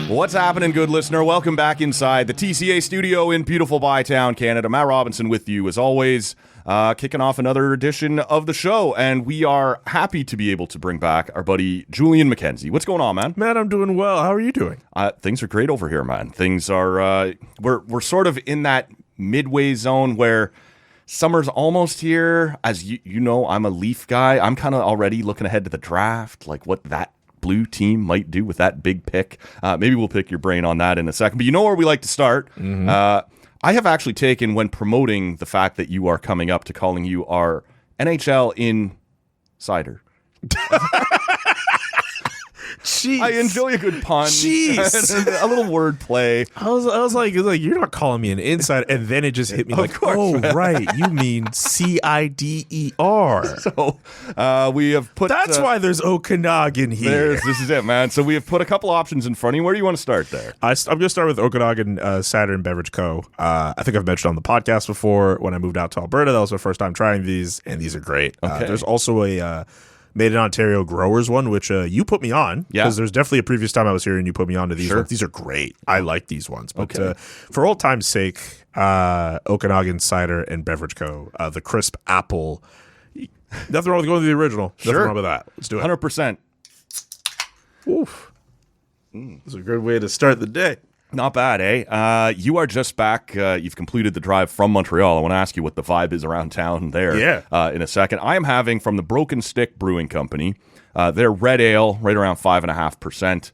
What's happening, good listener? Welcome back inside the TCA studio in beautiful Bytown, Canada. Matt Robinson with you as always, kicking off another edition of the show, and we are happy to be able to bring back our buddy Julian McKenzie. What's going on, man? Matt, I'm doing well. How are you doing? Things are great over here, man. Things are we're sort of in that midway zone where summer's almost here. As you know, I'm a Leaf guy. I'm kind of already looking ahead to the draft, like what that blue team might do with that big pick. Maybe we'll pick your brain on that in a second. But you know where we like to start. Mm-hmm. I have actually taken, when promoting the fact that you are coming up, to calling you our NHL insider. Jeez. I enjoy a good pun. Jeez. A little word play. I was like, you're not calling me an insider. And then it just hit me right. You mean CIDER. So we have put... That's why there's Okanagan here. This is it, man. So we have put a couple options in front of you. Where do you want to start there? I'm going to start with Okanagan Cider and Beverage Co. I think I've mentioned on the podcast before, when I moved out to Alberta, that was my first time trying these, and these are great. Okay. There's also a... Made in Ontario Growers one, which you put me on, because there's definitely a previous time I was here and you put me on to these ones. These are great. I like these ones. But for old time's sake, Okanagan Cider and Beverage Co., the crisp apple. Nothing wrong with going to the original. Nothing wrong with that. Let's do it. 100%. Oof. That's a good way to start the day. Not bad, eh? You are just back. You've completed the drive from Montreal. I want to ask you what the vibe is around town there in a second. I am having from the Broken Stick Brewing Company, their red ale, right around 5.5%.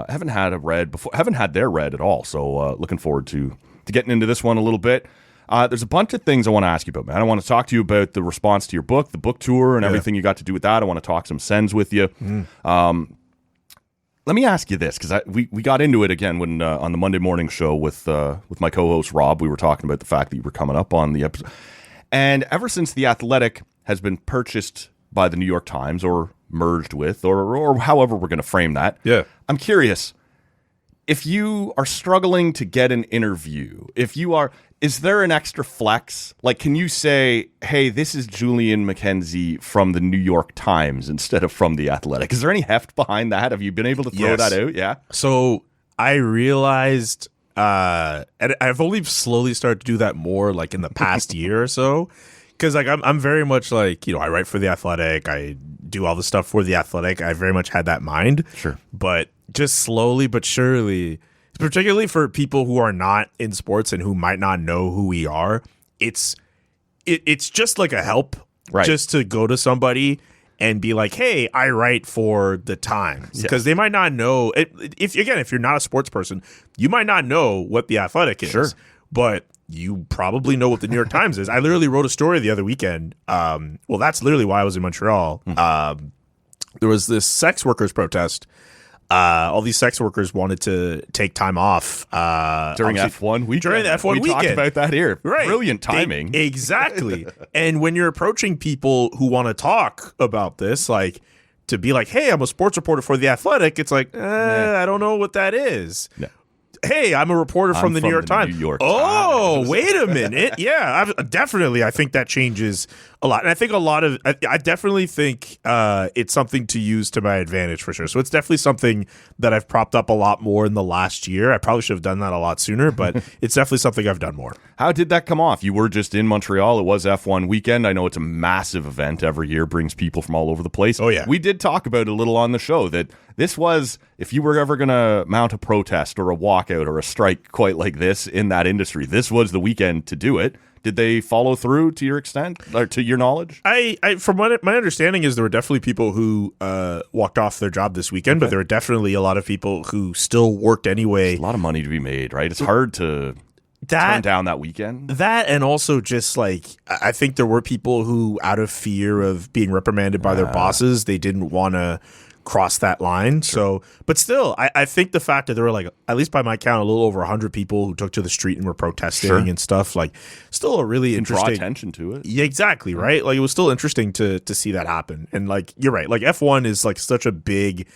Haven't had a red before. Haven't had their red at all. So looking forward to getting into this one a little bit. There's a bunch of things I want to ask you about, man. I want to talk to you about the response to your book, the book tour, and everything you got to do with that. I want to talk some Sens with you. Let me ask you this, because we got into it again when on the Monday morning show with my co-host Rob. We were talking about the fact that you were coming up on the episode. And ever since The Athletic has been purchased by the New York Times or merged with, or however we're going to frame that, I'm curious, if you are struggling to get an interview, is there an extra flex? Like, can you say, hey, this is Julian McKenzie from the New York Times instead of from The Athletic? Is there any heft behind that? Have you been able to throw that out? Yeah. So I realized, and I've only slowly started to do that more like in the past year or so. Because like I'm very much like, I write for The Athletic. I do all the stuff for The Athletic. I very much had that mind. Sure. But just slowly but surely, particularly for people who are not in sports and who might not know who we are, it's just like a help, just to go to somebody and be like, hey, I write for the Times. Because they might not know, if you're not a sports person, you might not know what The Athletic is. Sure. But you probably know what the New York Times is. I literally wrote a story the other weekend. Well, that's literally why I was in Montreal. There was this sex workers protest. All these sex workers wanted to take time off during F1 weekend. During the F1 weekend. We talked about that here. Right. Brilliant timing. Exactly. And when you're approaching people who want to talk about this, like to be like, hey, I'm a sports reporter for The Athletic, it's like, I don't know what that is. No. Hey, I'm a reporter from the New York Times. Wait a minute. Yeah, definitely. I think that changes a lot. And I think I definitely think it's something to use to my advantage for sure. So it's definitely something that I've propped up a lot more in the last year. I probably should have done that a lot sooner, but it's definitely something I've done more. How did that come off? You were just in Montreal. It was F1 weekend. I know it's a massive event every year, brings people from all over the place. Oh, yeah. We did talk about it a little on the show that this was, if you were ever going to mount a protest or a walkout or a strike quite like this in that industry, this was the weekend to do it. Did they follow through to your extent or to your knowledge? From what my understanding is, there were definitely people who walked off their job this weekend, but there were definitely a lot of people who still worked anyway. There's a lot of money to be made, right? It's hard to turn down that weekend. That, and also just like, I think there were people who, out of fear of being reprimanded by their bosses, they didn't want to cross that line. Sure. So, but still, I think the fact that there were like, at least by my count, a little over 100 people who took to the street and were protesting and stuff, like, still a really interesting, draw attention to it. Yeah, exactly. Right. Like, it was still interesting to see that happen. And like, you're right. Like, F1 is like such a big,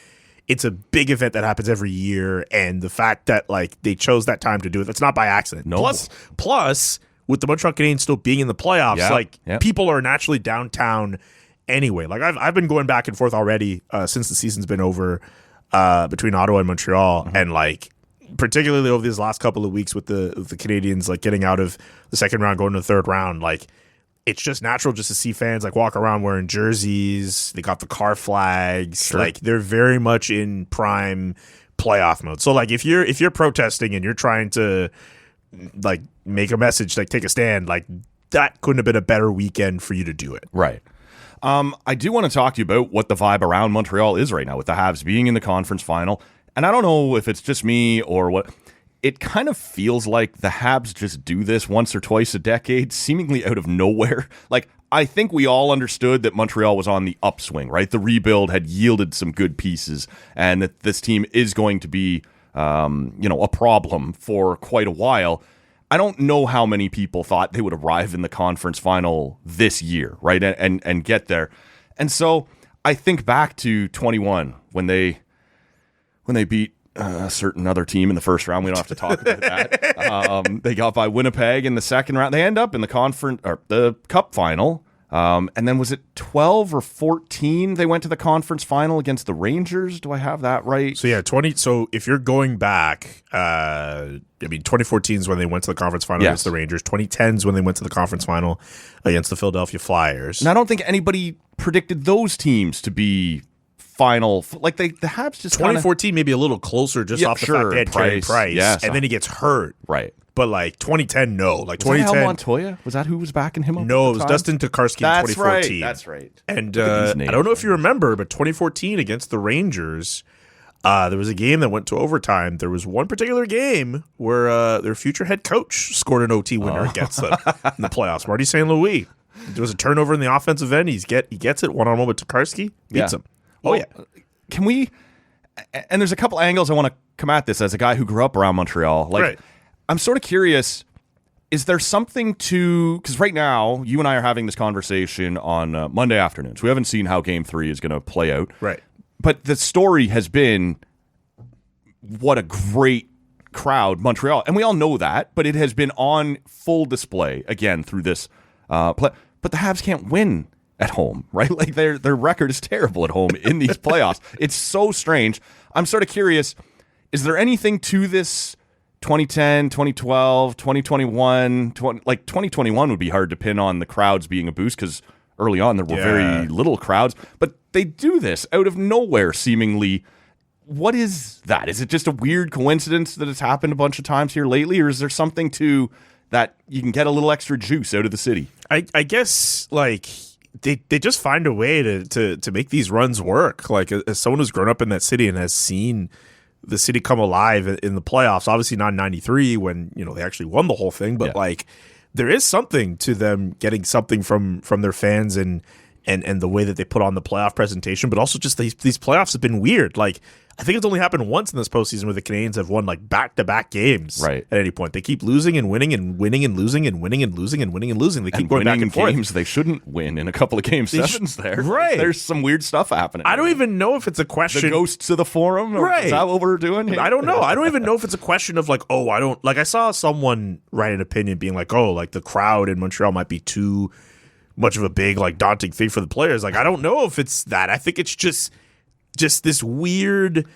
it's a big event that happens every year. And the fact that like they chose that time to do it, that's not by accident. No. Plus with the Montreal Canadiens still being in the playoffs, people are naturally downtown anyway. Like I've been going back and forth already since the season's been over between Ottawa and Montreal, and like particularly over these last couple of weeks with the Canadiens like getting out of the second round, going to the third round, like it's just natural just to see fans like walk around wearing jerseys. They got the car flags, like they're very much in prime playoff mode. So like if you're protesting and you're trying to like make a message, like take a stand, like that couldn't have been a better weekend for you to do it. Right. I do want to talk to you about what the vibe around Montreal is right now with the Habs being in the conference final. And I don't know if it's just me or what. It kind of feels like the Habs just do this once or twice a decade, seemingly out of nowhere. Like, I think we all understood that Montreal was on the upswing, right? The rebuild had yielded some good pieces, and that this team is going to be, a problem for quite a while. I don't know how many people thought they would arrive in the conference final this year, right? And get there. And so I think back to 21 when they beat a certain other team in the first round. We don't have to talk about that. They got by Winnipeg in the second round. They end up in the conference or the cup final. And then was it 12 or 14? They went to the conference final against the Rangers. Do I have that right? So yeah, 20. So if you're going back, 2014 is when they went to the conference final against the Rangers. 2010 is when they went to the conference final against the Philadelphia Flyers. And I don't think anybody predicted those teams to be final. Like the Habs just 2014 maybe a little closer just off the fact they had Carey Price, and then he gets hurt. Right. But like 2010, no. Like was 2010, that Montoya? Was that who was backing him up? No, it was Dustin Tokarski in 2014. That's right. And I don't know if you remember, but 2014 against the Rangers, there was a game that went to overtime. There was one particular game where their future head coach scored an OT winner against them in the playoffs. Marty St. Louis. There was a turnover in the offensive end. He gets it one-on-one with Tokarski, beats him. Can we? And there's a couple angles I want to come at this as a guy who grew up around Montreal. Like, I'm sort of curious, is there something to, because right now, you and I are having this conversation on Monday afternoons. We haven't seen how Game 3 is going to play out. Right. But the story has been, what a great crowd Montreal. And we all know that, but it has been on full display, again, through this play. But the Habs can't win at home, right? Like, their record is terrible at home in these playoffs. It's so strange. I'm sort of curious, is there anything to this 2010, 2012, 2021, 2021 would be hard to pin on the crowds being a boost because early on there were very little crowds, but they do this out of nowhere seemingly. What is that? Is it just a weird coincidence that it's happened a bunch of times here lately, or is there something to that you can get a little extra juice out of the city? I guess like they just find a way to make these runs work. Like as someone who's grown up in that city and has seen the city come alive in the playoffs, obviously not in 93 when, they actually won the whole thing, but like there is something to them getting something from their fans and the way that they put on the playoff presentation, but also just these playoffs have been weird. Like I think it's only happened once in this postseason where the Canadiens have won like back-to-back games at any point. They keep losing and winning and winning and losing and winning and losing and winning and losing. They keep going back and forth. Games they shouldn't win in a couple of game sevens there. Right. There's some weird stuff happening. I don't even know if it's a question. The ghosts of the forum? Is that what we're doing here? I don't know. I don't even know if it's a question of like, I saw someone write an opinion being like, like the crowd in Montreal might be too much of a big, like daunting thing for the players. Like, I don't know if it's that. I think it's just this weird.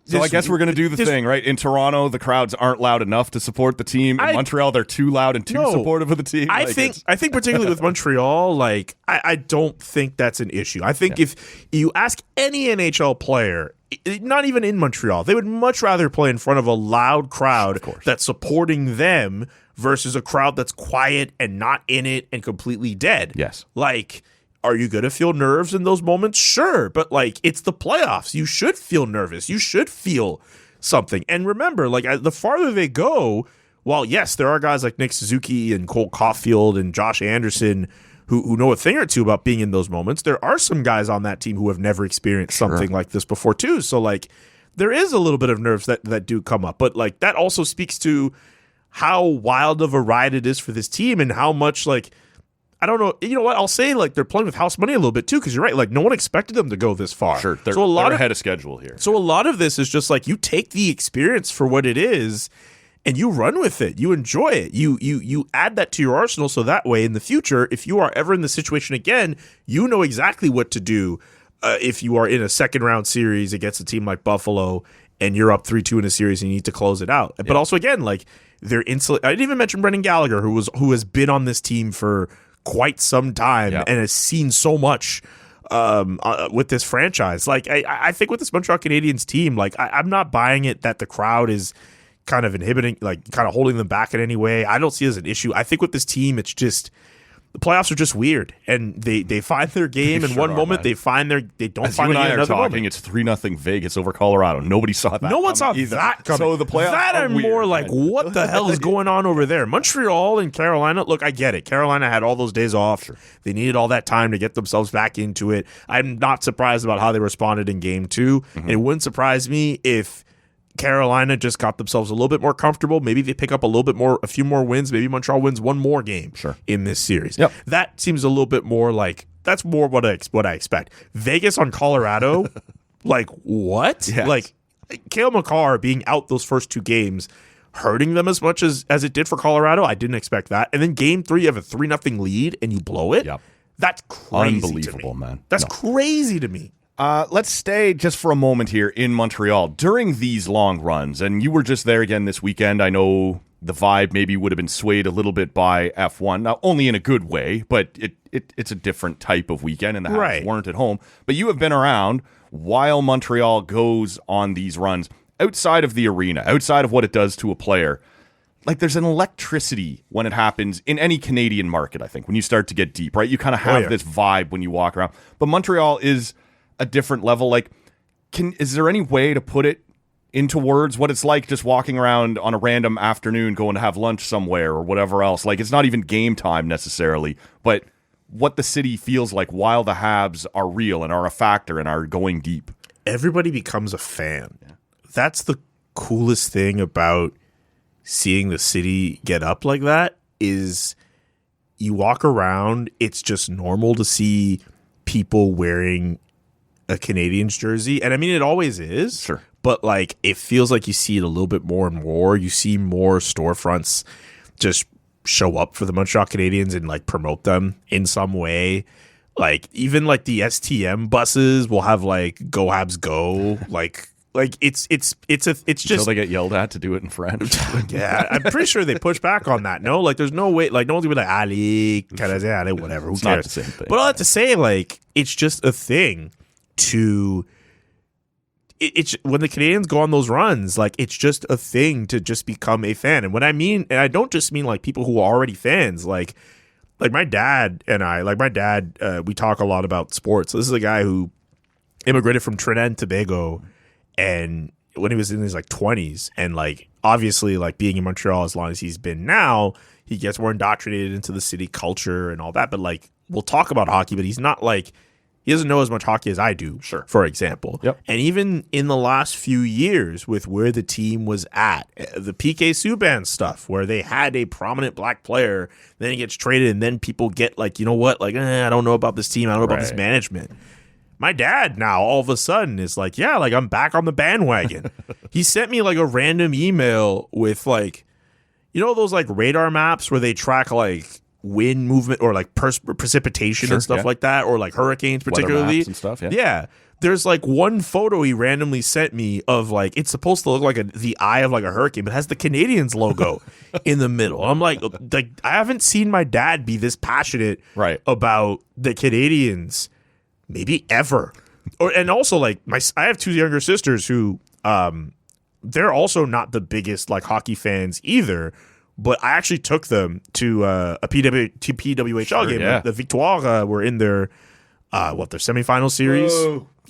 So I guess we're going to do the thing, right? In Toronto, the crowds aren't loud enough to support the team. In Montreal, they're too loud and too supportive of the team. I think particularly with Montreal, like I don't think that's an issue. I think if you ask any NHL player, not even in Montreal, they would much rather play in front of a loud crowd that's supporting them versus a crowd that's quiet and not in it and completely dead. Yes. Like, are you going to feel nerves in those moments? Sure. But like, it's the playoffs. You should feel nervous. You should feel something. And remember, like the farther they go, while yes, there are guys like Nick Suzuki and Cole Caulfield and Josh Anderson who know a thing or two about being in those moments, there are some guys on that team who have never experienced something like this before too. So like, there is a little bit of nerves that do come up. But like, that also speaks to how wild of a ride it is for this team and how much like, I don't know. You know what? I'll say like they're playing with house money a little bit too, because you're right. Like no one expected them to go this far. Sure, they're ahead of schedule here. So a lot of this is just like you take the experience for what it is, and you run with it. You enjoy it. You add that to your arsenal, so that way in the future, if you are ever in the situation again, you know exactly what to do. If you are in a second round series against a team like Buffalo and you're up 3-2 in a series and you need to close it out. But also, again, like they're I didn't even mention Brendan Gallagher, who has been on this team for quite some time and has seen so much with this franchise. Like I think with this Montreal Canadiens team, like I'm not buying it that the crowd is kind of inhibiting, like kind of holding them back in any way. I don't see it as an issue. I think with this team, it's just the playoffs are just weird, and they find their game in one moment. They don't find it in another moment. It's 3-0 Vegas over Colorado. Nobody saw that. No one saw that coming. So the playoffs that are I'm weird, more like, what the hell is going on over there? Montreal and Carolina. Look, I get it. Carolina had all those days off. Sure. They needed all that time to get themselves back into it. I'm not surprised about how they responded in Game 2. And it wouldn't surprise me if Carolina just got themselves a little bit more comfortable. Maybe they pick up a few more wins. Maybe Montreal wins one more game in this series. Yep. That seems a little bit more like, that's more what I expect. Vegas on Colorado, like what? Yes. Like Cale Makar being out those first 2 games, hurting them as much as it did for Colorado. I didn't expect that. And then Game 3, you have a 3-0 lead and you blow it. Yep. That's crazy. Unbelievable, man. That's crazy to me. Let's stay just for a moment here in Montreal during these long runs. And you were just there again this weekend. I know the vibe maybe would have been swayed a little bit by F1, not only in a good way, but it's a different type of weekend, and the Habs weren't at home. But you have been around while Montreal goes on these runs outside of the arena, outside of what it does to a player. Like, there's an electricity when it happens in any Canadian market, I think, when you start to get deep, right? You kind of have this vibe when you walk around. But Montreal is a different level. Like, is there any way to put it into words what it's like just walking around on a random afternoon going to have lunch somewhere or whatever else? Like, it's not even game time necessarily, but what the city feels like while the Habs are real and are a factor and are going deep. Everybody becomes a fan. Yeah. That's the coolest thing about seeing the city get up like that, is you walk around, it's just normal to see people wearing a Canadiens jersey. And I mean, it always is. Sure. But like, it feels like you see it a little bit more and more. You see more storefronts just show up for the Montreal Canadiens and like promote them in some way. Like, even like the STM buses will have like "Go Habs Go." Like it's just until they get yelled at to do it in French. Yeah, I'm pretty sure they push back on that. No, like there's no way. Like no one's gonna be like Ali, Canadien, whatever. Who cares? Not the same thing. But all that to say, like, it's just a thing to. It's when the Canadiens go on those runs, like, it's just a thing to just become a fan. And what I mean, and I don't just mean like people who are already fans, like my dad and I, we talk a lot about sports. So this is a guy who immigrated from Trinidad and Tobago, and when he was in his like 20s, and like obviously like being in Montreal as long as he's been now, he gets more indoctrinated into the city culture and all that. But like, we'll talk about hockey, but he's not like, he doesn't know as much hockey as I do, for example. Yep. And even in the last few years with where the team was at, the PK Subban stuff, where they had a prominent black player, then he gets traded, and then people get like, you know what, like, I don't know about this team, I don't know about this management. My dad now all of a sudden is like, yeah, like I'm back on the bandwagon. He sent me like a random email with like, you know, those like radar maps where they track like wind movement or like precipitation and stuff like that, or like hurricanes particularly and stuff. Yeah, there's like one photo he randomly sent me of like, it's supposed to look like the eye of like a hurricane, but it has the Canadiens logo in the middle. I'm like I haven't seen my dad be this passionate about the Canadiens maybe ever. And also like I have 2 younger sisters who they're also not the biggest like hockey fans either. But I actually took them to a PWHL game. Yeah. The Victoire were in their semifinal series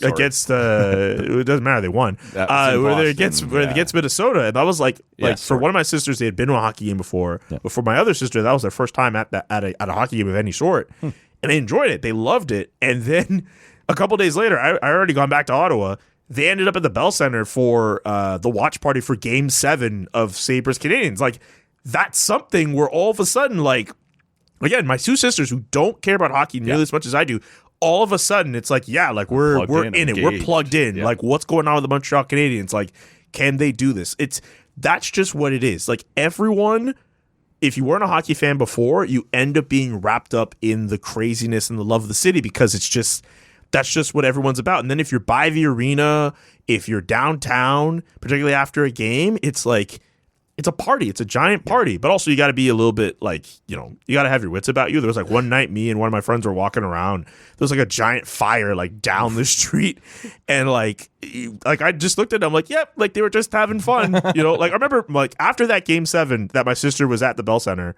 against it doesn't matter, they won. Where they against Minnesota, and I was like for one of my sisters, they had been to a hockey game before, but for my other sister, that was their first time at a hockey game of any sort, and they enjoyed it, they loved it. And then a couple days later, I already gone back to Ottawa. They ended up at the Bell Center for the watch party for Game 7 of Sabres Canadiens. Like, that's something where all of a sudden, like, again, my 2 sisters who don't care about hockey nearly as much as I do, all of a sudden it's like, yeah, like we're in it, we're plugged in. Like, what's going on with the Montreal Canadiens? Like, can they do this? that's just what it is. Like everyone, if you weren't a hockey fan before, you end up being wrapped up in the craziness and the love of the city because that's just what everyone's about. And then if you're by the arena, if you're downtown, particularly after a game, it's like, it's a party. It's a giant party. But also you got to be a little bit like, you got to have your wits about you. There was like one night me and one of my friends were walking around. There was like a giant fire like down the street. And like I just looked at them like, yep, like they were just having fun. Like I remember like after that Game 7 that my sister was at the Bell Center,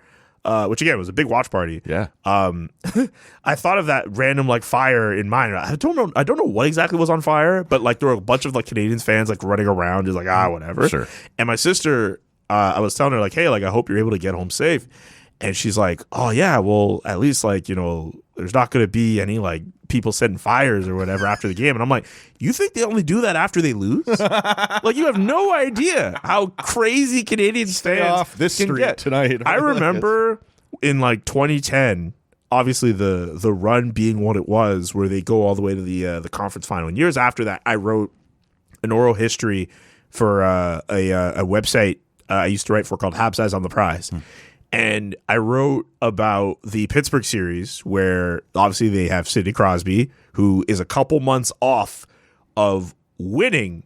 which again was a big watch party. Yeah. I thought of that random like fire in mind. I don't know what exactly was on fire, but like there were a bunch of like Canadiens fans like running around just like whatever. Sure. And my sister, I was telling her like, hey, like I hope you're able to get home safe. And she's like, oh yeah, well at least like, there's not going to be any like people setting fires or whatever after the game. And I'm like, you think they only do that after they lose? Like you have no idea how crazy Canadiens fans off this can street get tonight. I remember in like 2010, obviously the run being what it was, where they go all the way to the conference final. And years after that, I wrote an oral history for a website I used to write for called Habs Eyes on the Prize. And I wrote about the Pittsburgh series where obviously they have Sidney Crosby, who is a couple months off of winning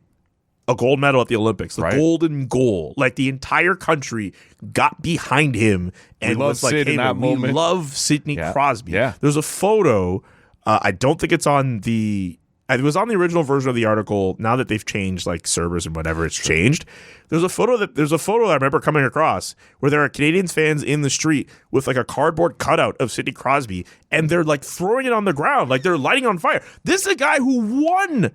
a gold medal at the Olympics, the golden goal. Like the entire country got behind him and was like, hey, we love Sidney Crosby. Yeah. There's a photo. I don't think it's on the... It was on the original version of the article. Now that they've changed like servers and whatever, it's changed. There's a photo I remember coming across where there are Canadiens fans in the street with like a cardboard cutout of Sidney Crosby, and they're like throwing it on the ground, like they're lighting on fire. This is a guy who won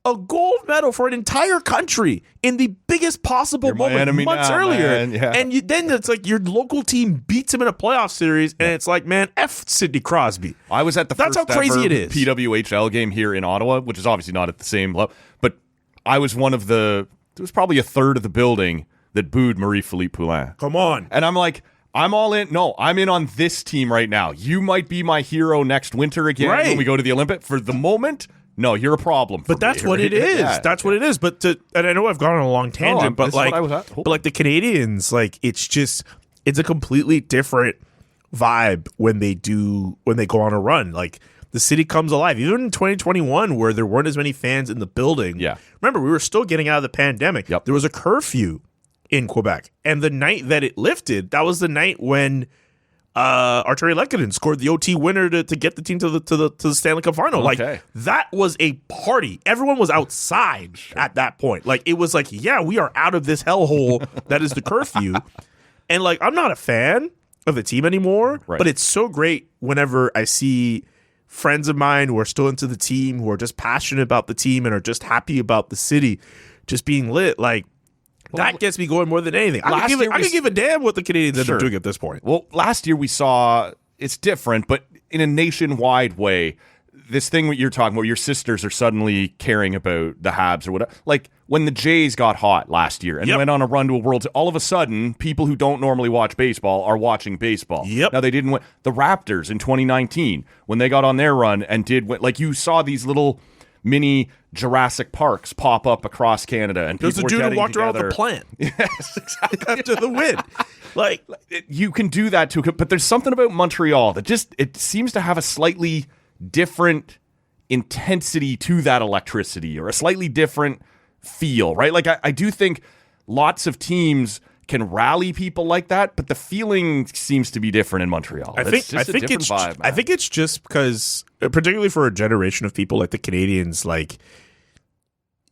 a gold medal for an entire country in the biggest possible moment months earlier. Yeah. And then it's like your local team beats him in a playoff series, and it's like, man, F Sidney Crosby. I was at the That's first how crazy ever it is. PWHL game here in Ottawa, which is obviously not at the same level, but I was one of the... There was probably a third of the building that booed Marie-Philippe Poulin. Come on. And I'm like, I'm all in. No, I'm in on this team right now. You might be my hero next winter again when we go to the Olympics. For the moment, no, you're a problem. But that's what it is. Yeah. That's what it is. But and I know I've gone on a long tangent, but like, the Canadiens, like it's a completely different vibe when they go on a run. Like the city comes alive. Even in 2021, where there weren't as many fans in the building. Yeah. Remember, we were still getting out of the pandemic. Yep. There was a curfew in Quebec. And the night that it lifted, that was the night when Arturi Lehkonen scored the OT winner to get the team to the Stanley Cup final. Okay. Like, that was a party. Everyone was outside at that point. Like, it was like, yeah, we are out of this hellhole that is the curfew. And, like, I'm not a fan of the team anymore, but it's so great whenever I see friends of mine who are still into the team, who are just passionate about the team and are just happy about the city just being lit. Like, that gets me going more than anything. I could give a damn what the Canadiens end up doing at this point. Well, last year we saw it's different, but in a nationwide way, this thing what you're talking about, your sisters are suddenly caring about the Habs or whatever. Like when the Jays got hot last year and went on a run to a World, all of a sudden, people who don't normally watch baseball are watching baseball. Yep. Now they didn't win. The Raptors in 2019, when they got on their run and did win, like you saw these little mini Jurassic Parks pop up across Canada, and there's people a dude were who walked around with the plant. Yes, exactly. After the win. Like you can do that too, but there's something about Montreal that just it seems to have a slightly different intensity to that electricity, or a slightly different feel, right? Like I do think lots of teams can rally people like that, but the feeling seems to be different in Montreal. I think it's just because, particularly for a generation of people like the Canadiens, like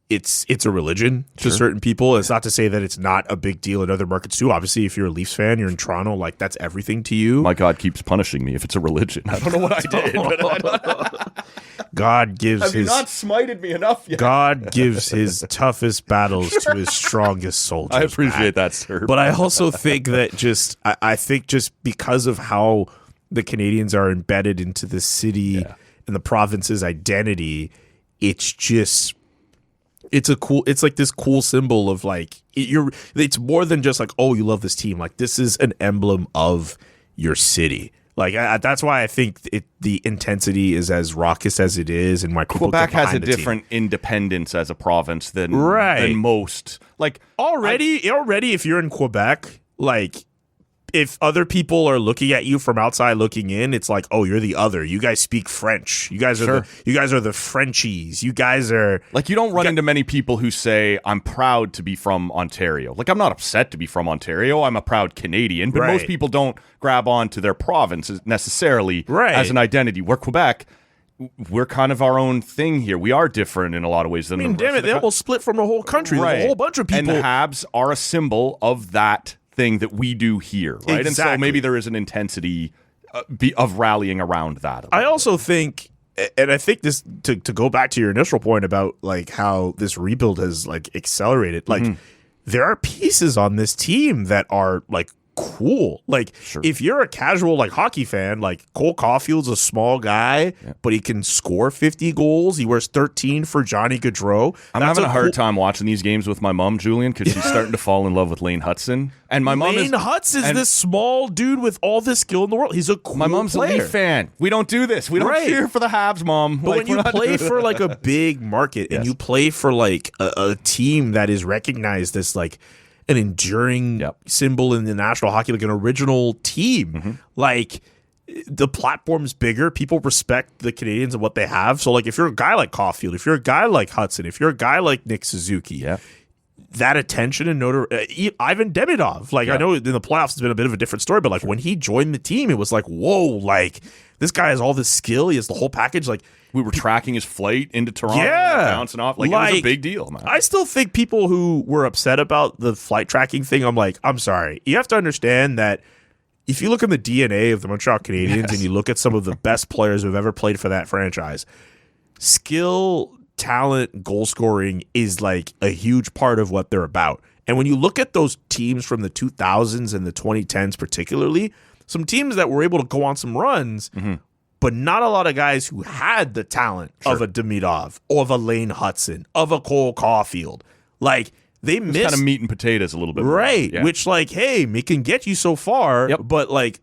it's a religion to certain people. It's not to say that it's not a big deal in other markets too. Obviously, if you're a Leafs fan, you're in Toronto, like that's everything to you. My God keeps punishing me if it's a religion. I don't know what I did. But God gives have you not smited me enough yet? God gives his toughest battles to his strongest soldiers. I appreciate that, sir. But I also think that I think just because of how the Canadiens are embedded into the city and the province's identity, it's like this cool symbol of like it's more than just like, oh, you love this team. Like this is an emblem of your city. Like that's why I think the intensity is as raucous as it is, and why people Quebec get has a behind the different independence as a province than Right. most. Like already, if you're in Quebec, like if other people are looking at you from outside looking in, it's like, oh, you're the other. You guys speak French. You guys are the Frenchies. You guys are like, you don't run into many people who say, I'm proud to be from Ontario. Like, I'm not upset to be from Ontario. I'm a proud Canadian. But most people don't grab on to their province necessarily as an identity. Where Quebec, we're kind of our own thing here. We are different in a lot of ways than the rest damn it, of the they almost split from the whole country. There's a whole bunch of people. And the Habs are a symbol of that thing that we do here, right? Exactly. And so maybe there is an intensity of rallying around that. I also think, and I think this to go back to your initial point about like how this rebuild has like accelerated, like there are pieces on this team that are like cool. Like if you're a casual like hockey fan, like Cole Caulfield's a small guy, but he can score 50 goals. He wears 13 for Johnny Gaudreau. I'm having a hard time watching these games with my mom, Julian, because she's starting to fall in love with Lane Hudson. And my mom Lane Hudson is this small dude with all this skill in the world. He's a cool My mom's player. a Leaf fan. We don't do this. We don't cheer for the Habs, Mom. But when you play for like a big market and you play for like a team that is recognized as like an enduring symbol in the National Hockey League, an original team, like the platform's bigger. People respect the Canadians and what they have. So like if you're a guy like Caulfield, if you're a guy like Hudson, if you're a guy like Nick Suzuki, that attention and Ivan Demidov, like I know in the playoffs it's been a bit of a different story, but like when he joined the team, it was like, whoa, like this guy has all this skill. He has the whole package. Like we were tracking his flight into Toronto, bouncing off. Like it was a big deal, man. I still think people who were upset about the flight tracking thing, I'm like, I'm sorry. You have to understand that if you look in the DNA of the Montreal Canadiens and you look at some of the best players who've ever played for that franchise, skill, talent, goal scoring is like a huge part of what they're about. And when you look at those teams from the 2000s and the 2010s particularly, some teams that were able to go on some runs, but not a lot of guys who had the talent of a Demidov, of a Lane Hudson, of a Cole Caulfield. Like they missed kind of meat and potatoes a little bit, right? More. Which like, hey, it can get you so far, but like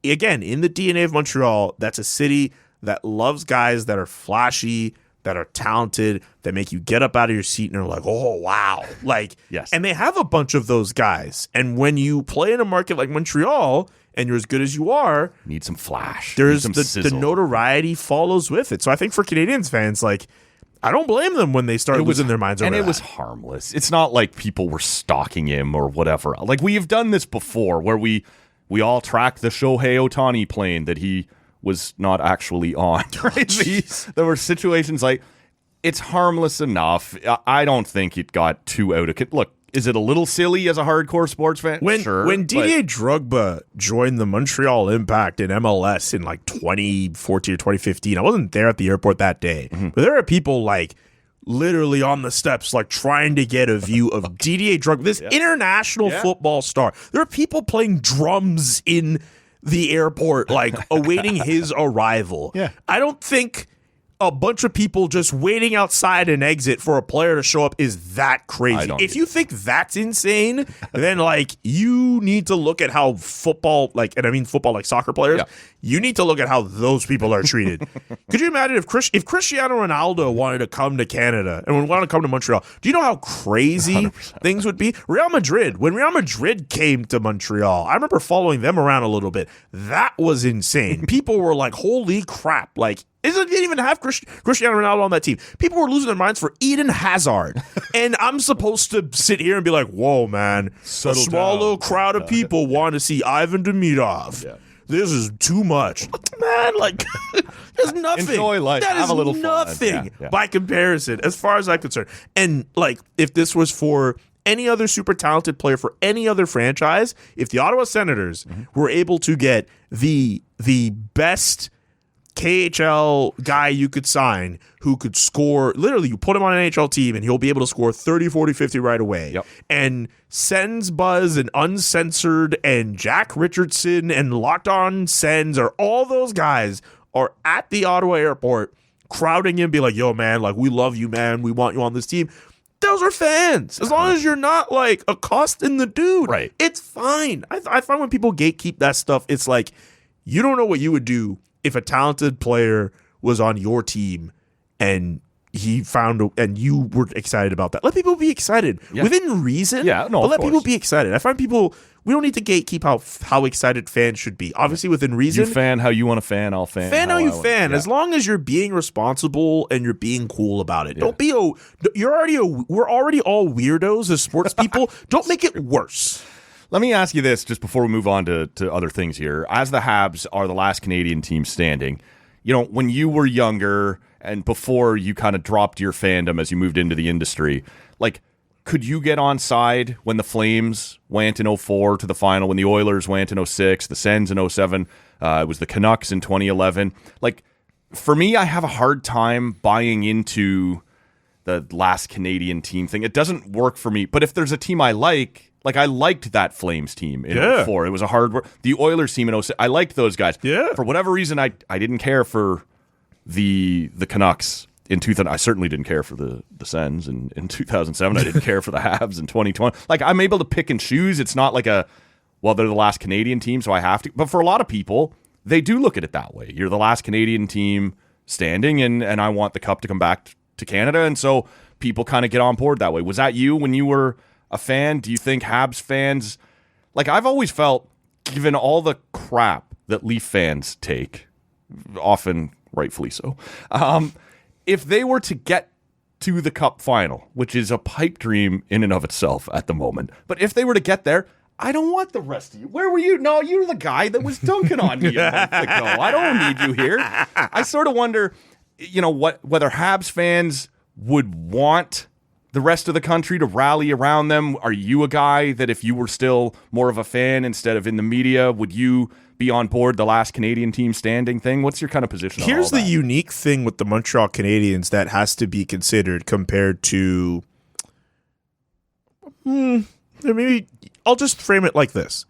again, in the DNA of Montreal, that's a city that loves guys that are flashy, that are talented, that make you get up out of your seat and are like, oh, wow. Like, and they have a bunch of those guys. And when you play in a market like Montreal and you're as good as you are, need some flash. There's the notoriety follows with it. So I think for Canadiens fans, like, I don't blame them when they start losing their minds over and that. it was harmless. It's not like people were stalking him or whatever. Like, we have done this before where we all tracked the Shohei Ohtani plane that he was not actually on. Right? There were situations like, it's harmless enough. I don't think it got too out of... Look, is it a little silly as a hardcore sports fan? When Didier Drogba joined the Montreal Impact in MLS in like 2014 or 2015, I wasn't there at the airport that day, but there are people like literally on the steps like trying to get a view of Didier Drogba, this international football star. There are people playing drums in the airport, like awaiting his arrival. I don't think a bunch of people just waiting outside an exit for a player to show up is that crazy. If you think that's insane, then like you need to look at how football, like, and I mean football like soccer players, you need to look at how those people are treated. Could you imagine if Cristiano Ronaldo wanted to come to Canada and wanted to come to Montreal? Do you know how crazy 100%. Things would be? Real Madrid, when Real Madrid came to Montreal, I remember following them around a little bit. That was insane. People were like, holy crap, like, they didn't even have Cristiano Ronaldo on that team. People were losing their minds for Eden Hazard. And I'm supposed to sit here and be like, whoa, man. Settle a small down. little crowd of people want to see Ivan Demidov. This is too much. Man, like, there's nothing. Enjoy life. That Have is a little nothing fun. by comparison, as far as I'm concerned. And, like, if this was for any other super talented player for any other franchise, if the Ottawa Senators were able to get the best KHL guy you could sign who could score, literally you put him on an NHL team and he'll be able to score 30, 40, 50 right away. And Sens Buzz and Uncensored and Jack Richardson and Locked On Sens, or all those guys are at the Ottawa airport crowding in, be like, yo man, like we love you, man, we want you on this team. Those are fans. As long as you're not like accosting the dude, right? It's fine. I find when people gatekeep that stuff, it's like, You don't know what you would do if a talented player was on your team and he found and you were excited about that. Let people be excited within reason. Yeah, no, but let people be excited. I find people. We don't need to gatekeep how excited fans should be. Obviously, within reason. You fan how you want to fan. I'll fan. Fan how you fan. As long as you're being responsible and you're being cool about it. Don't be we're already all weirdos as sports people. Don't make it worse. Let me ask you this just before we move on to other things here. As the Habs are the last Canadian team standing, when you were younger and before you kind of dropped your fandom as you moved into the industry, could you get on side when the Flames went in 2004 to the final, when the Oilers went in 2006, the Sens in 2007, it was the Canucks in 2011? For me, I have a hard time buying into the last Canadian team thing. It doesn't work for me. But if there's a team I like I liked that Flames team in 2004. It was a hard work. The Oilers team in 2006, I liked those guys. Yeah. For whatever reason, I didn't care for the Canucks. In 2000, I certainly didn't care for the Sens. In 2007, I didn't care for the Habs in 2020. I'm able to pick and choose. It's not they're the last Canadian team, so I have to. But for a lot of people, they do look at it that way. You're the last Canadian team standing, and I want the cup to come back to Canada. And so people kind of get on board that way. Was that you when you were a fan? Do you think Habs fans... I've always felt, given all the crap that Leaf fans take, often rightfully so, if they were to get to the Cup final, which is a pipe dream in and of itself at the moment, but if they were to get there, I don't want the rest of you. Where were you? No, you're the guy that was dunking on me a month ago. I don't need you here. I sort of wonder, whether Habs fans would want the rest of the country to rally around them. Are you a guy that if you were still more of a fan instead of in the media, would you be on board the last Canadian team standing thing? What's your kind of position on all Here's that? the unique thing with the Montreal Canadiens that has to be considered compared to... maybe I'll just frame it like this.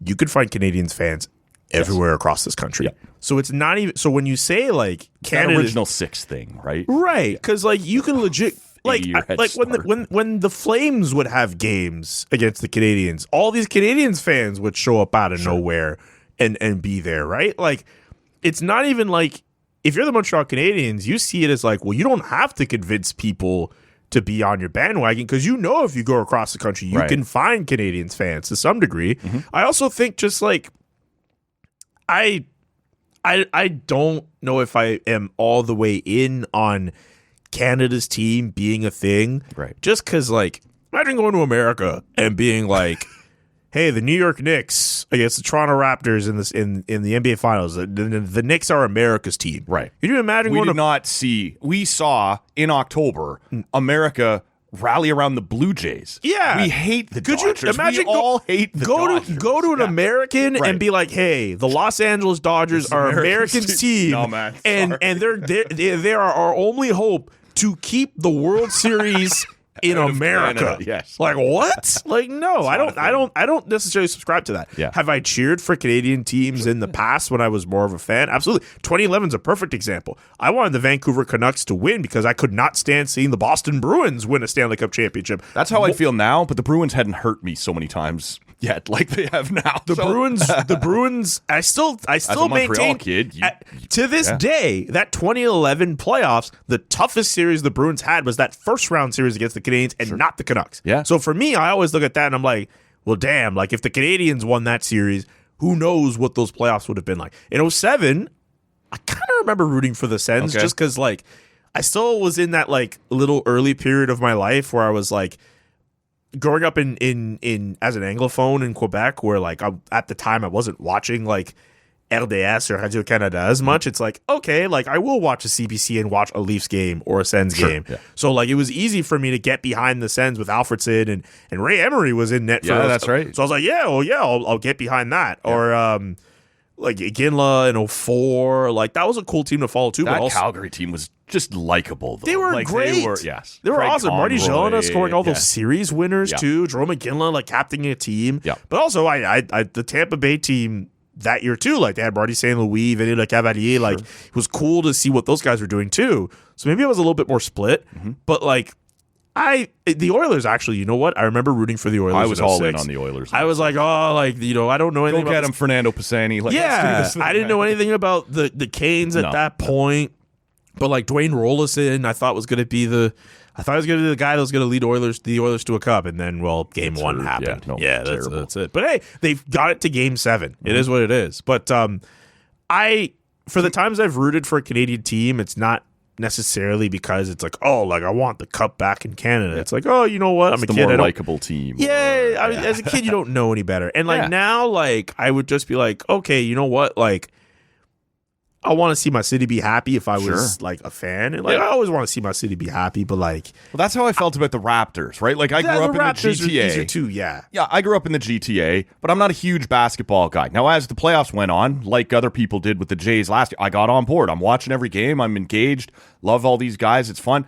You could find Canadiens fans everywhere across this country. Yeah. So it's not even... So when you say Canada... That original six thing, right? Right, because you can legit... when the Flames would have games against the Canadiens, all these Canadiens fans would show up out of nowhere and be there, right? It's not even if you're the Montreal Canadiens, you see it as you don't have to convince people to be on your bandwagon because if you go across the country, you can find Canadiens fans to some degree. Mm-hmm. I also think just I don't know if I am all the way in on Canada's team being a thing, right? Just because, imagine going to America and being hey, the New York Knicks against the Toronto Raptors in the NBA Finals. The Knicks are America's team, right? Could you imagine? We saw in October America rally around the Blue Jays. Yeah, we hate the Dodgers. Could you imagine? We all hate the Dodgers. Go to an American and be hey, the Los Angeles Dodgers are Americans' team, no, man, and they are our only hope to keep the World Series in America. Canada, yes. What? No, I don't necessarily subscribe to that. Yeah. Have I cheered for Canadian teams in the past when I was more of a fan? Absolutely. 2011 is a perfect example. I wanted the Vancouver Canucks to win because I could not stand seeing the Boston Bruins win a Stanley Cup championship. That's how I feel now, but the Bruins hadn't hurt me so many times yet like they have now. The Bruins, I still maintain kid, to this day, that 2011 playoffs, the toughest series the Bruins had was that first round series against the Canadiens and not the Canucks. Yeah. So for me, I always look at that and I'm well, damn, if the Canadiens won that series, who knows what those playoffs would have been like. In 2007, I kind of remember rooting for the Sens just because I still was in that little early period of my life where I was growing up in as an Anglophone in Quebec, where at the time I wasn't watching RDS or Radio Canada as much. It's okay, I will watch a CBC and watch a Leafs game or a Sens game. Yeah. So it was easy for me to get behind the Sens with Alfredson and Ray Emery was in net for us. That's right. So I was I'll get behind that. Yeah. Or Ginla in 2004. That was a cool team to follow too. That but also, Calgary team was just likable, though. They were great. They were awesome. Marty Gélina scoring all those series winners too. Jerome McGinley captaining a team. Yeah. But also I the Tampa Bay team that year too, they had Marty St. Louis, Vinny Le Cavalier. It was cool to see what those guys were doing too. So maybe I was a little bit more split. Mm-hmm. But The Oilers, actually, you know what? I remember rooting for the Oilers. I was all 06. in on the Oilers. I was like, I don't know anything Go get him, Fernando Pisani. I didn't know anything about the Canes at that point. But like Dwayne Rolison, I thought was going to be the guy that was going to lead the Oilers to a cup, and then game one happened. That's it. But hey, they've got it to game 7. It is what it is. But for the times I've rooted for a Canadian team, it's not necessarily because it's like, I want the cup back in Canada. It's like, you know what? I'm a kid. More likable team. Yeah, as a kid, you don't know any better. And now, I would just be like, okay, you know what? I want to see my city be happy if I was a fan, and I always want to see my city be happy. But well, that's how I felt about the Raptors, right? I grew up in the GTA too. Yeah, I grew up in the GTA, but I'm not a huge basketball guy. Now, as the playoffs went on, like other people did with the Jays last year, I got on board. I'm watching every game. I'm engaged. Love all these guys. It's fun,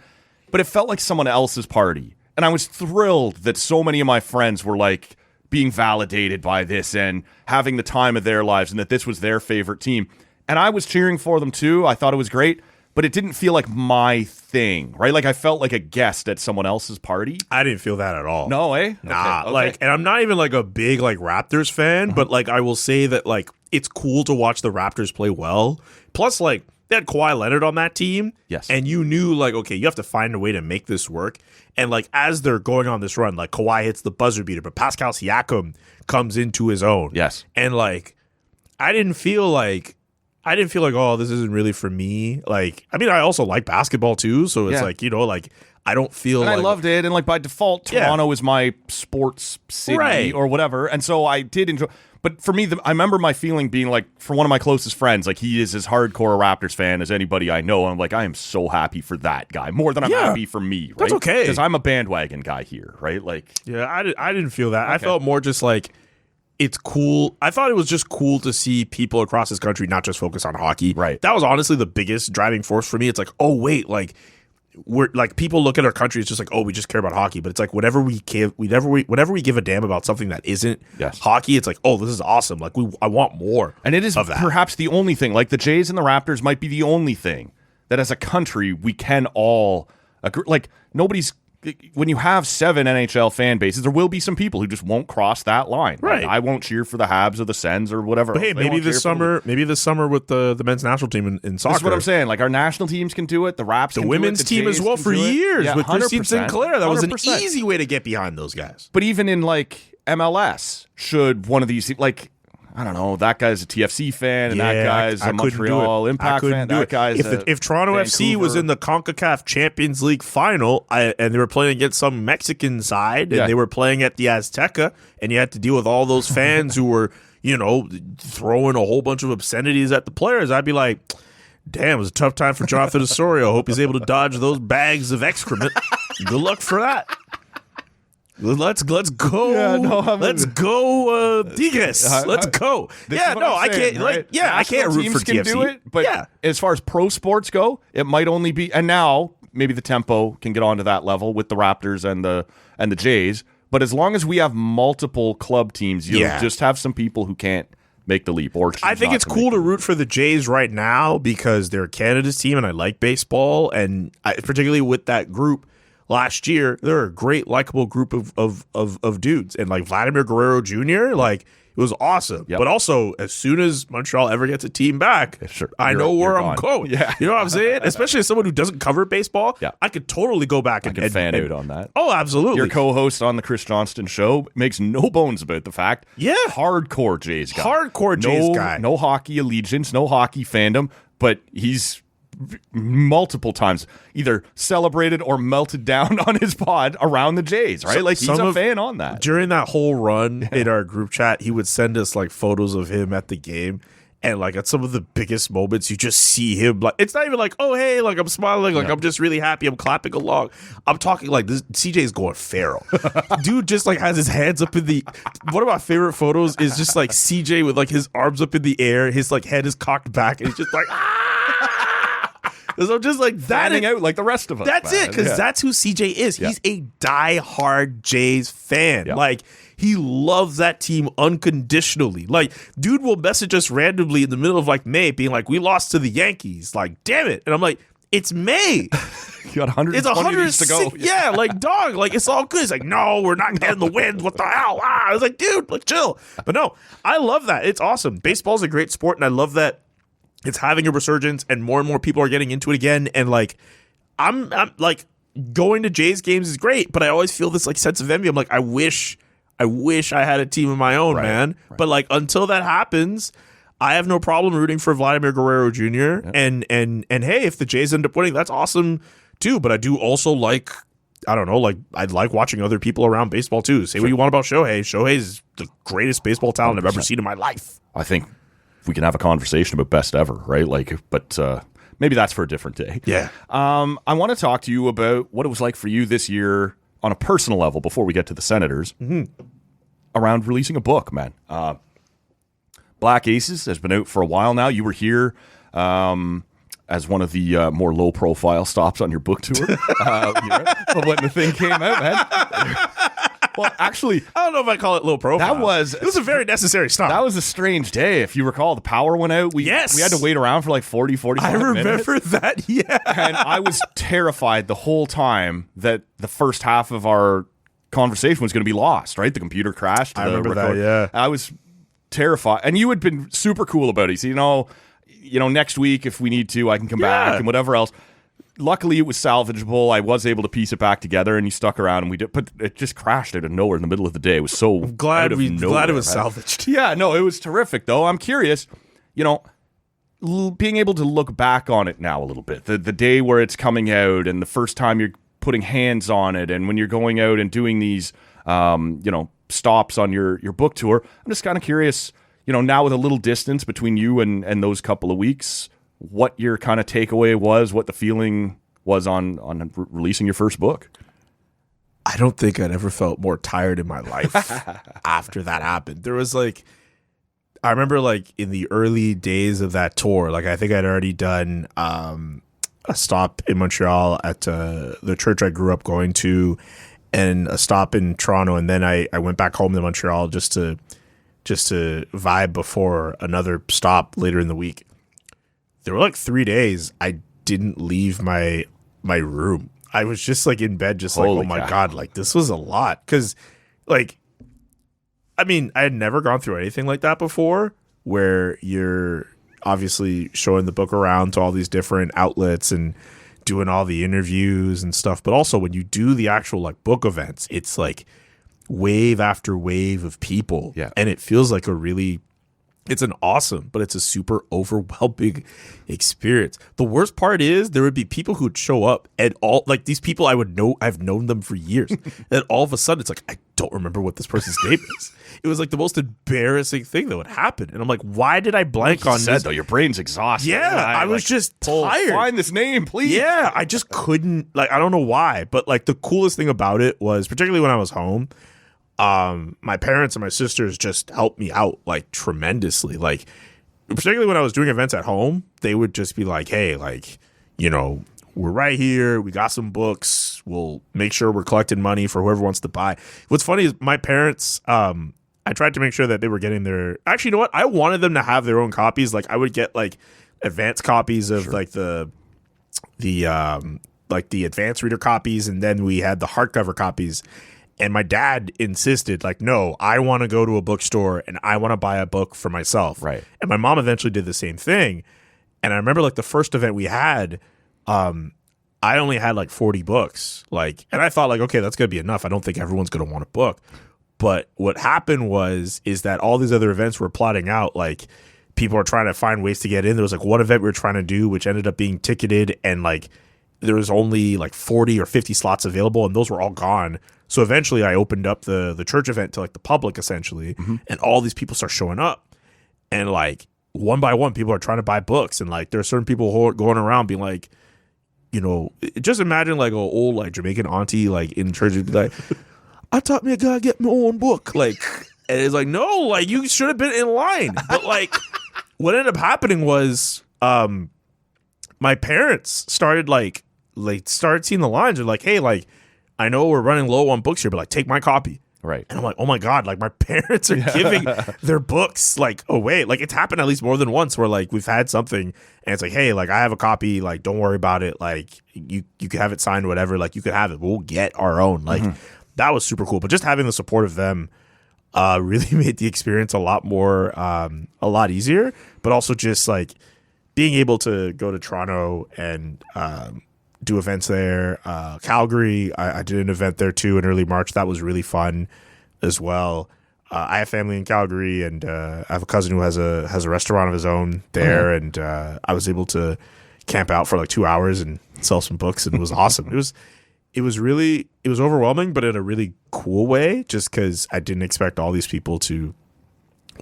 but it felt like someone else's party, and I was thrilled that so many of my friends were being validated by this and having the time of their lives, and that this was their favorite team. And I was cheering for them too. I thought it was great, but it didn't feel like my thing, right? I felt like a guest at someone else's party. I didn't feel that at all. No, eh? Nah. Okay. And I'm not even a big Raptors fan, but I will say that it's cool to watch the Raptors play well. Plus, they had Kawhi Leonard on that team. Yes. And you knew okay, you have to find a way to make this work. And as they're going on this run, Kawhi hits the buzzer beater, but Pascal Siakam comes into his own. Yes. And I didn't feel this isn't really for me. I also like basketball too, so it's I don't feel and I loved it, and by default, Toronto is my sports city or whatever, and so I did enjoy. But for me, I remember my feeling being for one of my closest friends, he is as hardcore a Raptors fan as anybody I know, and I'm I am so happy for that guy, more than I'm happy for me, right? That's okay. Because I'm a bandwagon guy here, right? I didn't feel that. Okay. I felt more just it's cool. I thought it was just cool to see people across this country not just focus on hockey. Right. That was honestly the biggest driving force for me. It's we're people look at our country, it's just we just care about hockey. But it's whenever we give a damn about something that isn't hockey, it's this is awesome. I want more. And it is perhaps the only thing. The Jays and the Raptors might be the only thing that as a country we can all agree. Nobody's. When you have 7 NHL fan bases, there will be some people who just won't cross that line. Right. I won't cheer for the Habs or the Sens or whatever. But hey, maybe this summer with the men's national team in soccer. That's what I'm saying. Our national teams can do it. The Raps, the women's team as well for years with Christine Sinclair. That 100%. Was an easy way to get behind those guys. But even in MLS, should one of these I don't know, that guy's a TFC fan, and that guy's a Montreal Impact fan. That guy's if Toronto FC was in the CONCACAF Champions League final, and they were playing against some Mexican side, and they were playing at the Azteca, and you had to deal with all those fans who were, throwing a whole bunch of obscenities at the players, I'd be like, damn, it was a tough time for Jonathan Osorio. I hope he's able to dodge those bags of excrement. Good luck for that. Let's go. Let's go, Tigres. Let's go. I can't. Right? I can't root for TFC. Do it, but as far as pro sports go, it might only be. And now maybe the tempo can get onto that level with the Raptors and the Jays. But as long as we have multiple club teams, you'll just have some people who can't make the leap. Or I think it's cool to root for the Jays right now because they're Canada's team, and I like baseball, and particularly with that group. Last year, they're a great, likable group of dudes. And Vladimir Guerrero Jr., it was awesome. Yep. But also, as soon as Montreal ever gets a team back, I know where I'm going. Yeah. You know what I'm saying? Especially as someone who doesn't cover baseball, I could totally go back and fan out on that. Oh, absolutely. Your co-host on the Chris Johnston Show makes no bones about the fact. Yeah. Hardcore Jays guy. Hardcore Jays guy. No hockey allegiance, no hockey fandom, but he's multiple times either celebrated or melted down on his pod around the Jays, right? He's a fan on that. During that whole run in our group chat, he would send us photos of him at the game, and at some of the biggest moments, you just see him it's not even oh hey, I'm smiling, I'm just really happy, I'm clapping along. I'm talking this CJ's going feral. Dude just has his hands up in the. One of my favorite photos is just CJ with his arms up in the air, his head is cocked back, and he's just So I'm just that fanning out like the rest of us. That's it, because that's who CJ is. He's a diehard Jays fan. He loves that team unconditionally. Dude will message us randomly in the middle of May, being we lost to the Yankees. Damn it. And I'm it's May. You got 120 It's of these to go. Yeah, like, dog, like, it's all good. It's like, no, we're not getting the wins. What the hell? I was like, dude, like, chill. But no, I love that. It's awesome. Baseball's a great sport, and I love that it's having a resurgence, and more people are getting into it again. And like, I'm like, going to Jays games is great, but I always feel this like sense of envy. I'm like, I wish I had a team of my own, man. Right. But like, until that happens, I have no problem rooting for Vladimir Guerrero Jr. Yep. And hey, if the Jays end up winning, that's awesome too. But I do also like, I don't know, like, I like watching other people around baseball too. Say what you want about Shohei. Shohei's the greatest baseball talent 100%. I've ever seen in my life. I think we can have a conversation about best ever, right? Like, but maybe that's for a different day. Yeah. I want to talk to you about what it was like for you this year on a personal level before we get to the Senators around releasing a book, man. Black Aces has been out for a while now. You were here as one of the more low-profile stops on your book tour when the thing came out, man. Well, actually, I don't know if I call it low profile. It was a very necessary stop. That was a strange day. If you recall, the power went out. We had to wait around for like 45 minutes. I remember that, yeah. And I was terrified the whole time that the first half of our conversation was going to be lost, right? The computer crashed. I remember that, yeah. I was terrified. And you had been super cool about it. So, you know, next week, if we need to, I can come back and whatever else. Luckily, it was salvageable. I was able to piece it back together, and you stuck around, and we did. But it just crashed out of nowhere in the middle of the day. It was so glad it was salvaged. Yeah, no, it was terrific. Though I'm curious, being able to look back on it now a little bit. The day where it's coming out, and the first time you're putting hands on it, and when you're going out and doing these, stops on your book tour. I'm just kind of curious. Now with a little distance between you and those couple of weeks, what your kind of takeaway was, what the feeling was on releasing your first book. I don't think I'd ever felt more tired in my life after that happened. There was I remember in the early days of that tour, I think I'd already done a stop in Montreal at the church I grew up going to, and a stop in Toronto, and then I went back home to Montreal just to vibe before another stop later in the week. There were 3 days I didn't leave my room. I was just in bed, just oh my God, this was a lot. Because I had never gone through anything like that before, where you're obviously showing the book around to all these different outlets and doing all the interviews and stuff. But also when you do the actual book events, it's wave after wave of people. Yeah. And it feels like it's an awesome, but it's a super overwhelming experience. The worst part is there would be people who would show up and all these people I've known them for years. And all of a sudden it's I don't remember what this person's name is. It was the most embarrassing thing that would happen. And I'm why did I blank on this? Though, your brain's exhausted. Yeah, I was just tired. Find this name, please. Yeah, I just couldn't, I don't know why, but the coolest thing about it was, particularly when I was home, my parents and my sisters just helped me out tremendously. Particularly when I was doing events at home, they would just be hey, we're right here. We got some books. We'll make sure we're collecting money for whoever wants to buy. What's funny is my parents, I tried to make sure that they were getting their, actually, you know what? I wanted them to have their own copies. I would get advanced copies of the advanced reader copies. And then we had the hardcover copies. And my dad insisted, no, I want to go to a bookstore and I want to buy a book for myself. Right. And my mom eventually did the same thing. And I remember the first event we had, I only had 40 books. And I thought okay, that's going to be enough. I don't think everyone's going to want a book. But what happened is that all these other events were plotting out. People are trying to find ways to get in. There was one event we were trying to do, which ended up being ticketed, and there was only 40 or 50 slots available, and those were all gone. So eventually I opened up the church event to the public, essentially, and all these people start showing up. And one by one, people are trying to buy books, and there are certain people who are going around being just imagine an old Jamaican auntie in church would be I taught me I gotta get my own book. And it's no, you should have been in line. But what ended up happening was my parents started started seeing the lines. They're hey, I know we're running low on books here, but take my copy. Right. And I'm like, oh my God, like my parents are giving their books like away. Like it's happened at least more than once where like we've had something and it's like, hey, like I have a copy, like don't worry about it. Like you can have it signed, whatever. Like you could have it. We'll get our own. Like that was super cool. But just having the support of them really made the experience a lot easier. But also just like being able to go to Toronto and do events there. Calgary, I did an event there too in early March. That was really fun as well. I have family in Calgary, and I have a cousin who has a restaurant of his own there, and I was able to camp out for like 2 hours and sell some books, and it was awesome. It was overwhelming, but in a really cool way, just because I didn't expect all these people to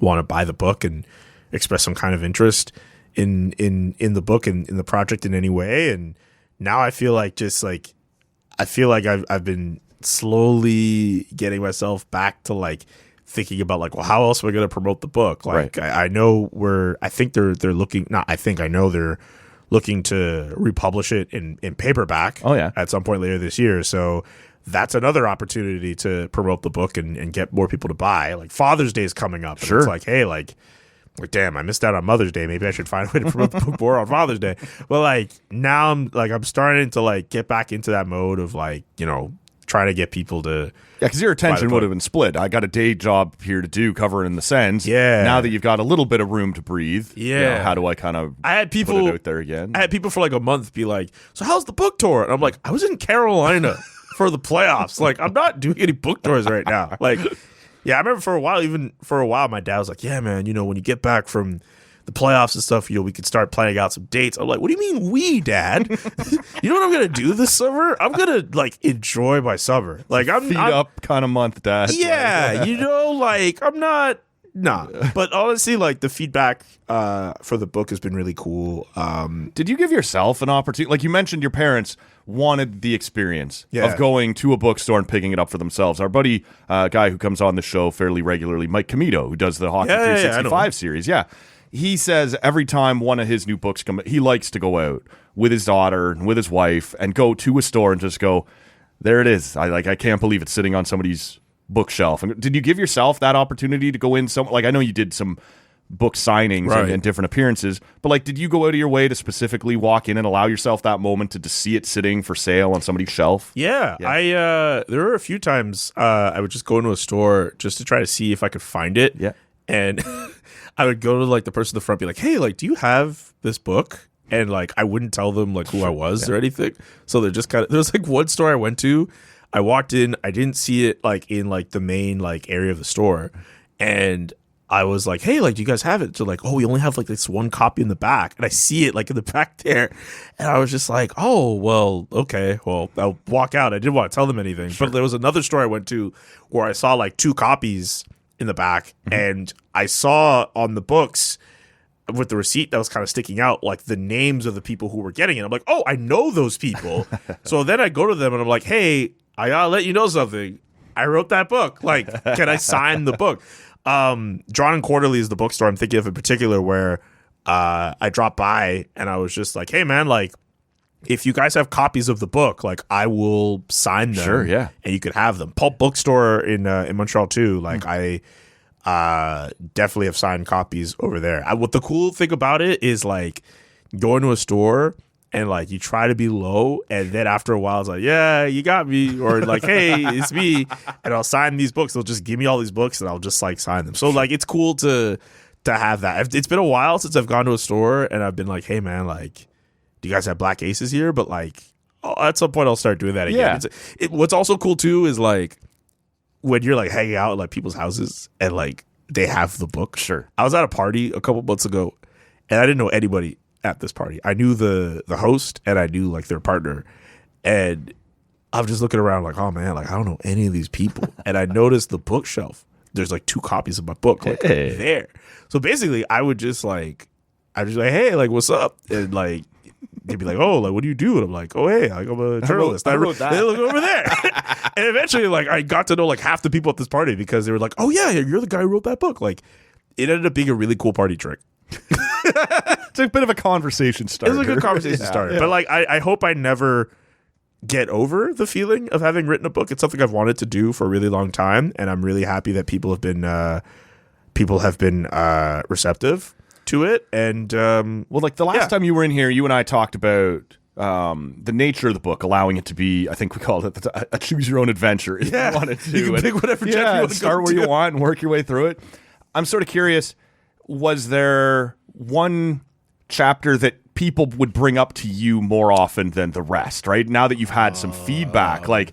want to buy the book and express some kind of interest in the book and in the project in any way. And now I feel like I've been slowly getting myself back to like thinking about like, well, how else am I going to promote the book? Like I know they're looking to republish it in paperback. Oh yeah, at some point later this year. So that's another opportunity to promote the book and get more people to buy. Like Father's Day is coming up. And it's like, hey, like damn, I missed out on Mother's Day. Maybe I should find a way to promote the book more on Father's Day. But like now I'm starting to like get back into that mode of like, you know, trying to get people to because your attention would have been split. I got a day job here to do covering the Sens. Yeah. Now that you've got a little bit of room to breathe, yeah. You know, how do I kind of put it out there again? I had people for like a month be like, so how's the book tour? And I'm like, I was in Carolina for the playoffs. Like I'm not doing any book tours right now. Like yeah, I remember for a while, my dad was like, yeah, man, you know, when you get back from the playoffs and stuff, you know, we could start planning out some dates. I'm like, what do you mean we, Dad? You know what I'm going to do this summer? I'm going to, like, enjoy my summer. Like, I'm feet up kind of month, Dad. Yeah, you know, like, I'm not, nah. But honestly, like, the feedback for the book has been really cool. Did you give yourself an opportunity? Like, you mentioned your parents wanted the experience of going to a bookstore and picking it up for themselves. Our buddy, guy who comes on the show fairly regularly, Mike Comito, who does the Hockey 365 series. Yeah. He says every time one of his new books come, he likes to go out with his daughter and with his wife and go to a store and just go, there it is. I can't believe it's sitting on somebody's bookshelf. And did you give yourself that opportunity to go in I know you did some book signings and different appearances, but like, did you go out of your way to specifically walk in and allow yourself that moment to just see it sitting for sale on somebody's shelf? Yeah. There were a few times I would just go into a store just to try to see if I could find it. Yeah. And I would go to like the person in the front, be like, hey, like, do you have this book? And like, I wouldn't tell them like who I was or anything. So they're just kind of, there was like one store I went to, I walked in, I didn't see it like in like the main like area of the store. And I was like, hey, like, do you guys have it? So like, oh, we only have like this one copy in the back. And I see it like in the back there. And I was just like, oh, well, okay, well, I'll walk out. I didn't want to tell them anything. But there was another store I went to where I saw like 2 copies in the back, and I saw on the books with the receipt that was kind of sticking out like the names of the people who were getting it. I'm like, oh, I know those people. So then I go to them and I'm like, hey, I gotta let you know something. I wrote that book. Like, can I sign the book? Drawn and Quarterly is the bookstore I'm thinking of in particular, where I dropped by and I was just like, hey man, like, if you guys have copies of the book, like, I will sign them. Sure, yeah. And you could have them. Pulp Bookstore in Montreal too. Like, I definitely have signed copies over there. What the cool thing about it is, like, going to a store and like you try to be low, and then after a while it's like, yeah, you got me, or like, hey, it's me, and I'll sign these books. They'll just give me all these books and I'll just like sign them. So like, it's cool to have that. It's been a while since I've gone to a store and I've been like, hey man, like, do you guys have Black Aces here? But like, at some point I'll start doing that again. Yeah. What's also cool too is like when you're like hanging out at like people's houses and like they have the book. Sure. I was at a party a couple months ago and I didn't know anybody at this party. I knew the host and I knew like their partner, and I'm just looking around like, oh man, like, I don't know any of these people. And I noticed the bookshelf. There's like 2 copies of my book like there. So basically I would just like, hey, like, what's up? And like, they'd be like, oh, like, what do you do? And I'm like, oh, hey, like, I'm a journalist. I wrote that. They look over there. And eventually, like, I got to know like half the people at this party because they were like, oh yeah, you're the guy who wrote that book. Like, it ended up being a really cool party trick. It's a bit of a conversation starter. It's a good conversation starter. Yeah. But like, I hope I never get over the feeling of having written a book. It's something I've wanted to do for a really long time, and I'm really happy that people have been receptive to it. And like the last time you were in here, you and I talked about the nature of the book, allowing it to be, I think we called it a choose your own adventure. If you wanted to, you can pick whatever you want to start where you want and work your way through it. I'm sort of curious, was there one chapter that people would bring up to you more often than the rest, right? Now that you've had some feedback, like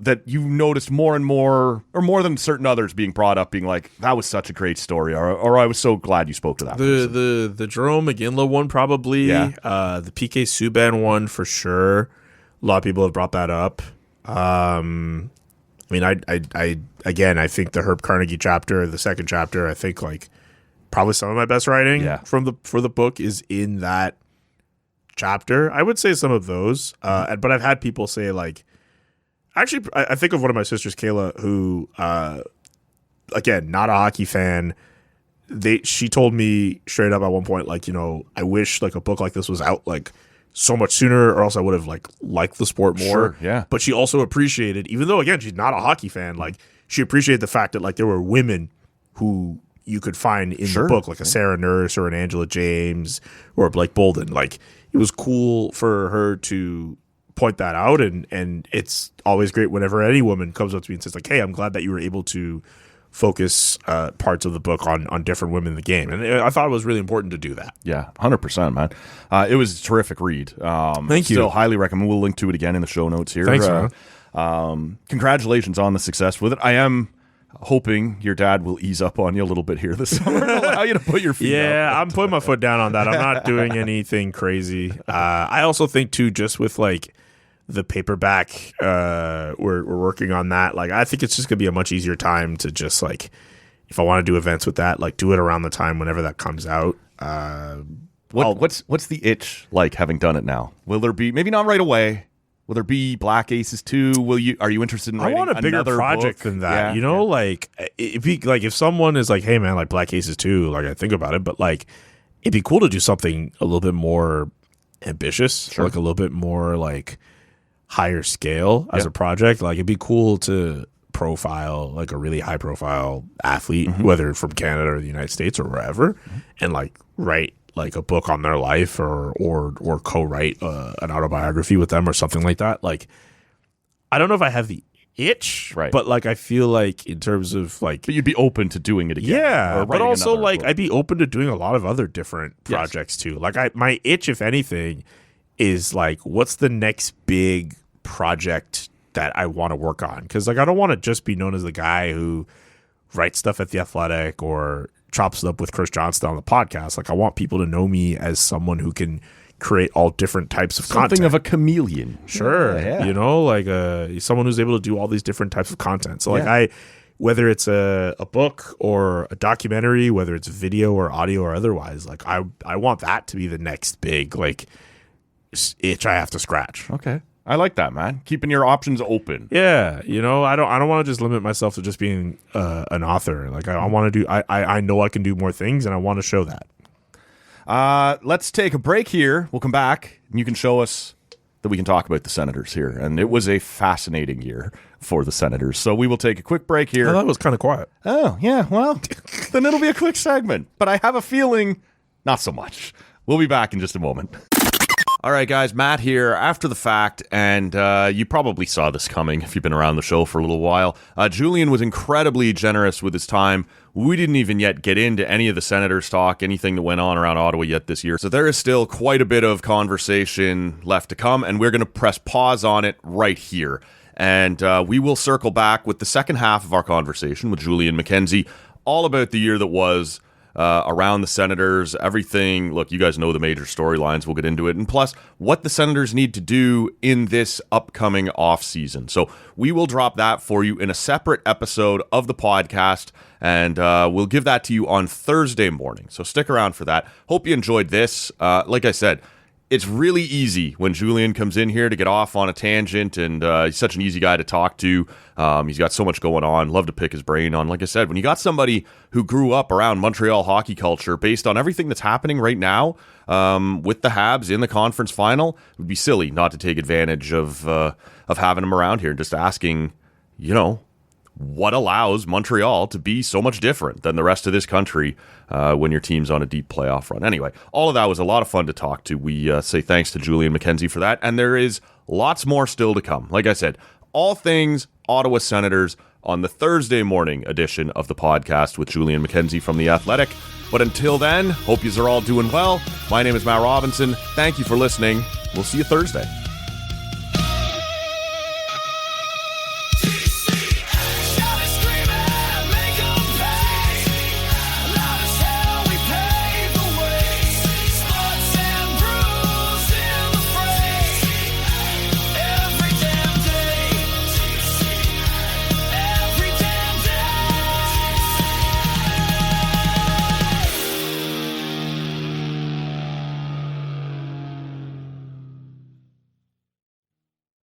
that you noticed more and more, or more than certain others being brought up, being like, that was such a great story, or I was so glad you spoke to that. The Jerome McGinley one, probably. The PK Subban one, for sure. A lot of people have brought that up. I mean, I think the Herb Carnegie chapter, the second chapter, I think like probably some of my best writing for the book is in that chapter. I would say some of those, but I've had people say like, actually, I think of one of my sisters, Kayla, who, again, not a hockey fan. She told me straight up at one point, like, I wish like a book like this was out like so much sooner, or else I would have like liked the sport more. Sure, yeah. But she also appreciated, even though again she's not a hockey fan, like she appreciated the fact that like there were women who you could find in the book, like a Sarah Nurse or an Angela James or a Blake Bolden. Like it was cool for her to point that out, and it's always great whenever any woman comes up to me and says like, hey, I'm glad that you were able to focus parts of the book on different women in the game, and I thought it was really important to do that. 100%, man. It was a terrific read. Thank you. Still highly recommend. We'll link to it again in the show notes here. Thanks, man. Congratulations on the success with it. I am hoping your dad will ease up on you a little bit here this summer and allow you to put your feet up. I'm putting my foot down on that. I'm not doing anything crazy. I also think too, just with like the paperback, we're working on that. Like I think it's just gonna be a much easier time to just like, if I want to do events with that, like do it around the time whenever that comes out. What's the itch like having done it now? Will there be, maybe not right away, will there be Black Aces 2? Are you interested in writing I want a bigger project than that. Like it'd be like if someone is like, hey man, like Black Aces 2, like I think about it, but like it'd be cool to do something a little bit more ambitious, like a little bit more like higher scale as a project. Like it'd be cool to profile like a really high profile athlete, whether from Canada or the United States or wherever, and like write like a book on their life or co-write an autobiography with them or something like that. Like I don't know if I have the itch, but like I feel like in terms of like, but you'd be open to doing it again, but also like book. I'd be open to doing a lot of other different projects too. Like my itch, if anything, is like, what's the next big project that I want to work on? Because like I don't want to just be known as the guy who writes stuff at The Athletic or chops it up with Chris Johnston on the podcast. Like I want people to know me as someone who can create all different types of content. Something of a chameleon. Sure. Like someone who's able to do all these different types of content. So like whether it's a book or a documentary, whether it's video or audio or otherwise, like I want that to be the next big like itch I have to scratch. Okay. I like that, man. Keeping your options open. Yeah, I don't want to just limit myself to just being an author. Like I want to do. I know I can do more things, and I want to show that. Let's take a break here. We'll come back, and you can show us that we can talk about the Senators here. And it was a fascinating year for the Senators. So we will take a quick break here. Oh, that was kind of quiet. Oh yeah, well then it'll be a quick segment. But I have a feeling not so much. We'll be back in just a moment. All right, guys, Matt here after the fact, and you probably saw this coming if you've been around the show for a little while. Julian was incredibly generous with his time. We didn't even yet get into any of the Senators talk, anything that went on around Ottawa yet this year. So there is still quite a bit of conversation left to come, and we're going to press pause on it right here. And we will circle back with the second half of our conversation with Julian McKenzie, all about the year that was, around the Senators, everything. Look, you guys know the major storylines. We'll get into it. And plus, what the Senators need to do in this upcoming offseason. So we will drop that for you in a separate episode of the podcast, and we'll give that to you on Thursday morning. So stick around for that. Hope you enjoyed this. Like I said, it's really easy when Julian comes in here to get off on a tangent, and he's such an easy guy to talk to. He's got so much going on. Love to pick his brain on. Like I said, when you got somebody who grew up around Montreal hockey culture based on everything that's happening right now with the Habs in the conference final, it would be silly not to take advantage of having him around here and just asking, what allows Montreal to be so much different than the rest of this country when your team's on a deep playoff run. Anyway, all of that was a lot of fun to talk to. We say thanks to Julian McKenzie for that, and there is lots more still to come. Like I said, all things Ottawa Senators on the Thursday morning edition of the podcast with Julian McKenzie from The Athletic. But until then, hope yous are all doing well. My name is Matt Robinson. Thank you for listening. We'll see you Thursday.